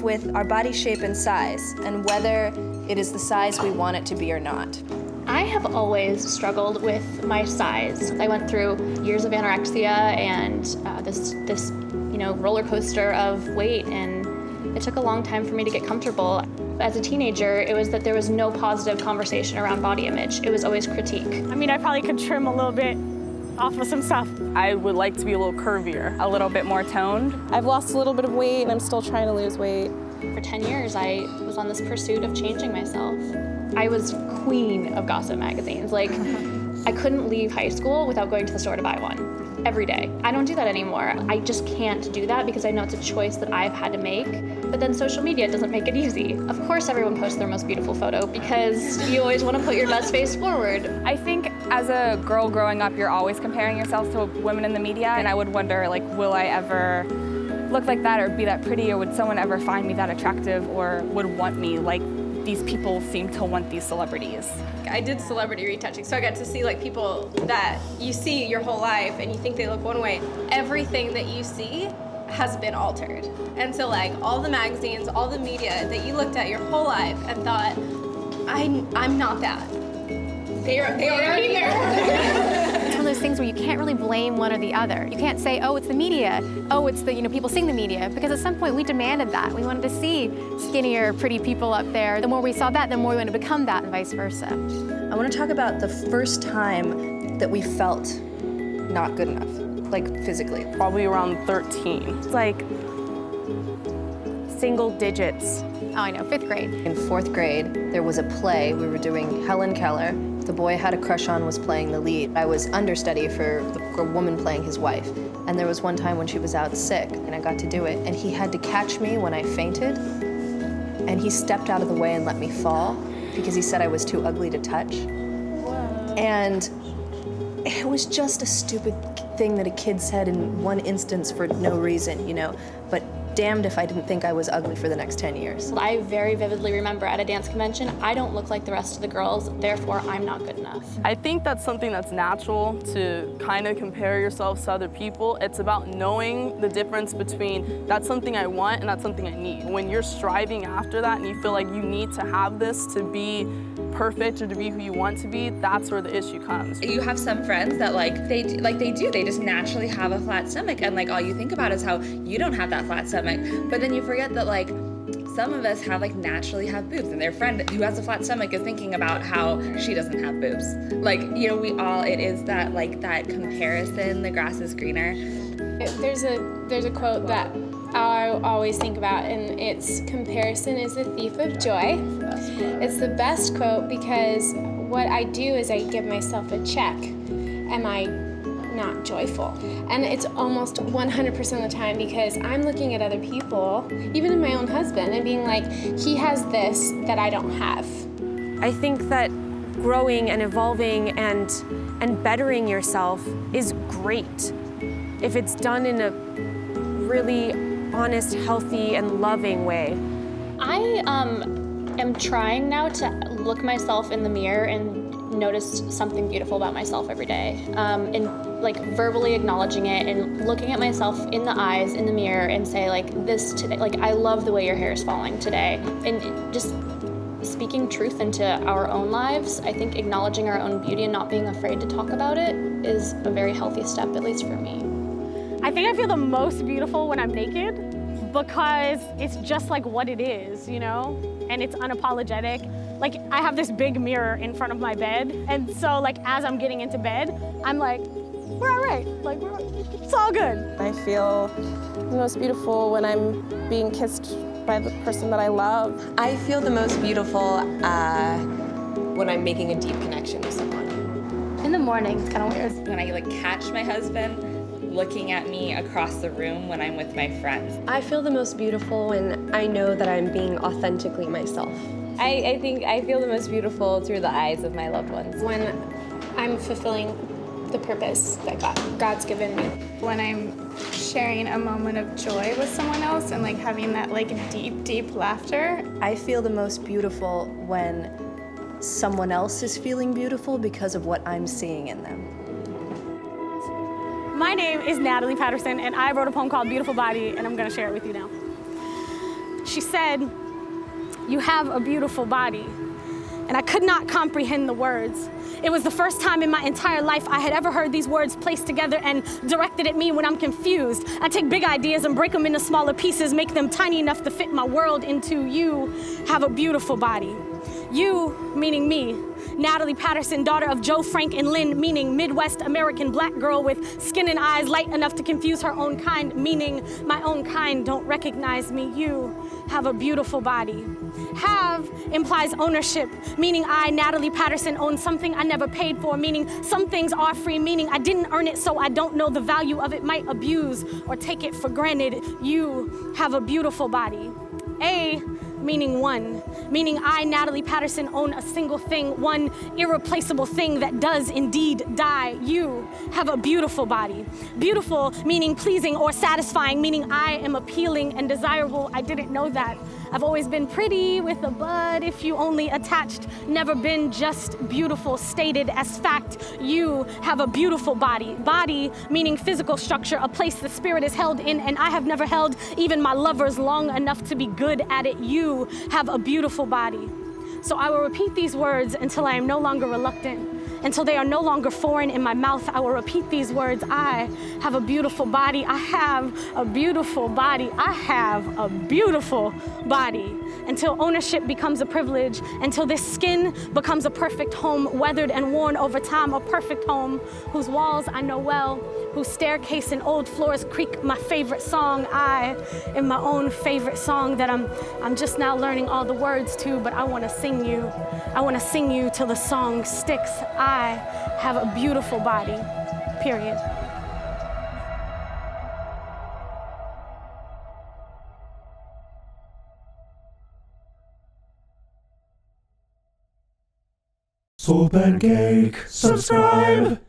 With our body shape and size, and whether it is the size we want it to be or not. I have always struggled with my size. I went through years of anorexia and this roller coaster of weight, and it took a long time for me to get comfortable. As a teenager, it was that there was no positive conversation around body image. It was always critique. I mean, I probably could trim a little bit off of some stuff. I would like to be a little curvier, a little bit more toned. I've lost a little bit of weight and I'm still trying to lose weight. For 10 years, I was on this pursuit of changing myself. I was queen of gossip magazines. Like, I couldn't leave high school without going to the store to buy one every day. I don't do that anymore. I just can't do that because I know it's a choice that I've had to make. But then social media doesn't make it easy. Of course everyone posts their most beautiful photo because you always want to put your best face forward. I think as a girl growing up, you're always comparing yourself to women in the media, and I would wonder, like, will I ever look like that or be that pretty, or would someone ever find me that attractive or would want me like these people seem to want these celebrities? I did celebrity retouching, so I got to see like people that you see your whole life and you think they look one way. Everything that you see has been altered. And so like all the magazines, all the media that you looked at your whole life and thought, I'm not that. They are already there. It's one of those things where you can't really blame one or the other. You can't say, oh, it's the media. Oh, it's the, people seeing the media. Because at some point we demanded that. We wanted to see skinnier, pretty people up there. The more we saw that, the more we wanted to become that and vice versa. I want to talk about the first time that we felt not good enough, like physically. Probably around 13. It's like single digits. Oh, I know, 5th grade. In 4th grade, there was a play. We were doing Helen Keller. The boy I had a crush on was playing the lead. I was understudy for the woman playing his wife. And there was one time when she was out sick, and I got to do it, and he had to catch me when I fainted, and he stepped out of the way and let me fall because he said I was too ugly to touch. Whoa. And it was just a stupid thing that a kid said in one instance for no reason, but damned if I didn't think I was ugly for the next 10 years. I very vividly remember at a dance convention, I don't look like the rest of the girls, therefore I'm not good enough. I think that's something that's natural to kind of compare yourself to other people. It's about knowing the difference between that's something I want and that's something I need. When you're striving after that and you feel like you need to have this to be perfect or to be who you want to be, that's where the issue comes. You have some friends that they just naturally have a flat stomach, and like all you think about is how you don't have that flat stomach. But then you forget that like some of us naturally have boobs, and their friend who has a flat stomach is thinking about how she doesn't have boobs. Like, it is that that comparison, the grass is greener. There's a quote that I always think about, and it's comparison is the thief of joy. It's the best quote because what I do is I give myself a check. Am I not joyful? And it's almost 100% of the time because I'm looking at other people, even in my own husband, and being like, he has this that I don't have. I think that growing and evolving and bettering yourself is great if it's done in a really honest, healthy, and loving way. I am trying now to look myself in the mirror and notice something beautiful about myself every day, and verbally acknowledging it and looking at myself in the eyes in the mirror and say this today, I love the way your hair is falling today, and just speaking truth into our own lives. I think acknowledging our own beauty and not being afraid to talk about it is a very healthy step, at least for me. I think I feel the most beautiful when I'm naked because it's just like what it is, and it's unapologetic. I have this big mirror in front of my bed, and so as I'm getting into bed, I'm like, we're all right, it's all good. I feel the most beautiful when I'm being kissed by the person that I love. I feel the most beautiful when I'm making a deep connection with someone. In the morning, it's kind of weird. When I catch my husband looking at me across the room when I'm with my friends. I feel the most beautiful when I know that I'm being authentically myself. I think I feel the most beautiful through the eyes of my loved ones. When I'm fulfilling the purpose that God's given me. When I'm sharing a moment of joy with someone else and like having that like deep, deep laughter. I feel the most beautiful when someone else is feeling beautiful because of what I'm seeing in them. My name is Natalie Patterson, and I wrote a poem called Beautiful Body, and I'm gonna share it with you now. She said, "You have a beautiful body," and I could not comprehend the words. It was the first time in my entire life I had ever heard these words placed together and directed at me when I'm confused. I take big ideas and break them into smaller pieces, make them tiny enough to fit my world into. You have a beautiful body. You, meaning me, Natalie Patterson, daughter of Joe, Frank, and Lynn, meaning Midwest American black girl with skin and eyes light enough to confuse her own kind, meaning my own kind don't recognize me. You have a beautiful body. Have implies ownership, meaning I, Natalie Patterson, own something I never paid for, meaning some things are free, meaning I didn't earn it, so I don't know the value of it, might abuse or take it for granted. You have a beautiful body. A, meaning one, meaning I, Natalie Patterson, own a single thing, one irreplaceable thing that does indeed die. You have a beautiful body. Beautiful, meaning pleasing or satisfying, meaning I am appealing and desirable. I didn't know that. I've always been pretty with a bud if you only attached, never been just beautiful, stated as fact. You have a beautiful body. Body, meaning physical structure, a place the spirit is held in, and I have never held even my lovers long enough to be good at it. You have a beautiful body. So I will repeat these words until I am no longer reluctant, until they are no longer foreign in my mouth. I will repeat these words. I have a beautiful body. I have a beautiful body. I have a beautiful body. Until ownership becomes a privilege, until this skin becomes a perfect home, weathered and worn over time, a perfect home whose walls I know well, whose staircase and old floors creak my favorite song. I am my own favorite song that I'm just now learning all the words to, but I want to sing you. I want to sing you till the song sticks. I have a beautiful body, period. SoulPancake, subscribe!